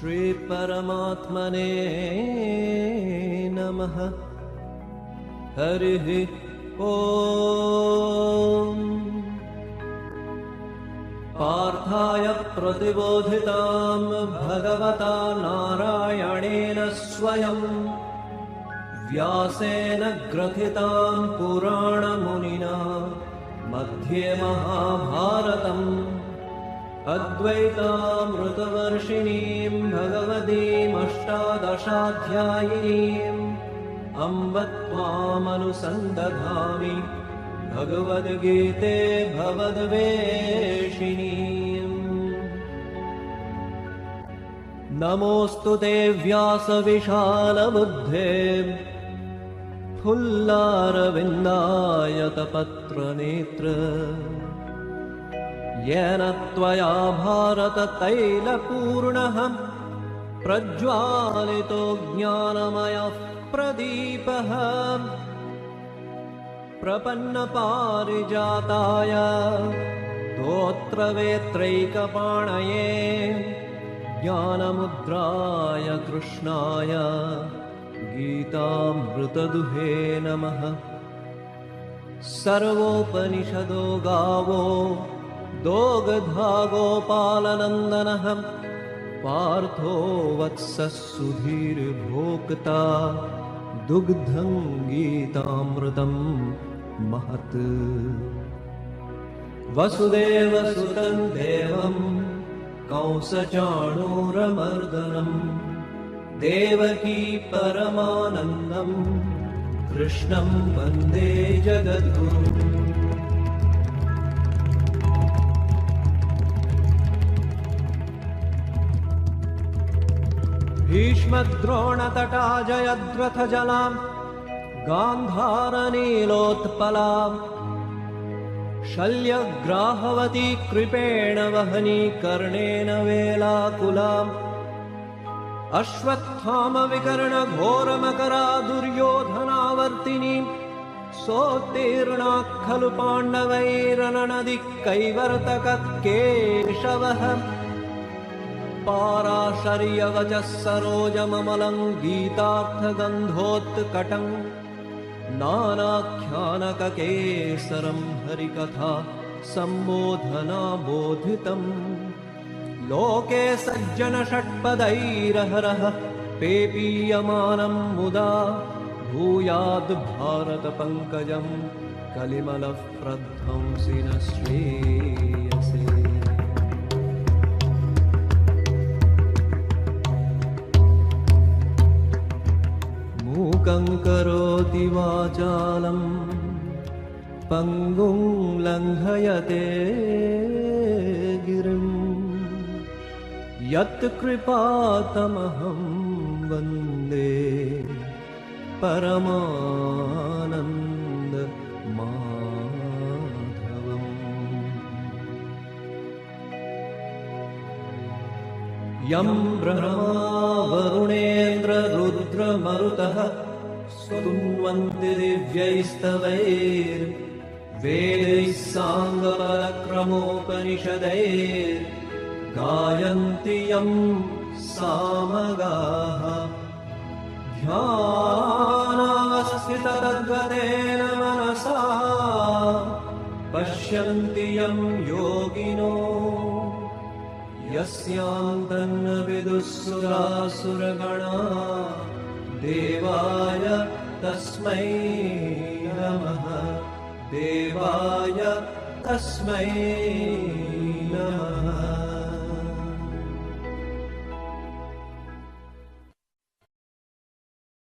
श्री परमात्मने नमः। हरिः ओम्। पार्थाय प्रतिबोधितां भगवता नारायणेन स्वयं व्यासेन ग्रथितां पुराणमुनिना मध्ये महाभारतम् अद्वैतामृतवर्षिणीं भगवतीम् अष्टादशाध्यायिनीम् अम्ब त्वामनुसन्दधामि भगवद्गीते भवद्वेषिणीम्। नमोऽस्तु ते व्यासविशालबुद्धे फुल्लारविन्दायतपत्रनेत्र येन त्वया भारततैलपूर्णः प्रज्वालितो ज्ञानमयः प्रदीपः। प्रपन्नपारिजाताय स्तोत्रवेत्रैकपाणये ज्ञानमुद्राय कृष्णाय गीतामृतदुहे नमः। सर्वोपनिषदो गावो दोग्धा गोपालनन्दनः पार्थो वत्सः सुधीर्भोक्ता दुग्धं गीतामृतं महत्। वसुदेवसुतं देवं कंसचाणूरमर्दनं देवकी परमानन्दं कृष्णं वन्दे जगद्गुरुम्। भीष्मद्रोणतटा जयद्रथजलां गान्धारनीलोत्पलां शल्यग्राहवती कृपेण वहनी कर्णेन वेलाकुलाम् अश्वत्थामविकर्णघोरमकरा दुर्योधनावर्तिनीं सोत्तीर्णा खलु पाण्डवैरननदिकैवर्तककेशवः पाराशर्यवचः सरोजममलं गीतार्थगन्धोत्कटं नानाख्यानककेसरं हरिकथा सम्बोधनाबोधितम्। लोके सज्जनषट्पदैरहरः पेपीयमानं मुदा भूयाद् भारतपङ्कजं कलिमलः प्रध्वंसि न श्रेयसे। मूकं करोति वाचालं पङ्गुं लङ्घयते गिरिं यत्कृपातमहं वन्दे परमानन्दमाधवम्। यं ब्रह्मा वरुणेन्द्ररुद्रमरुतः स्तुन्वन्ति दिव्यैस्तवैर्वेदैः साङ्गपरक्रमोपनिषदैर्गायन्ति यं सामगाः। ध्यानावस्थिततद्गतेन मनसा पश्यन्ति यं योगिनो यस्यान्तन्न विदुःसुरासुरगणा देवाय तस्मै नमः। देवाय तस्मै नमः।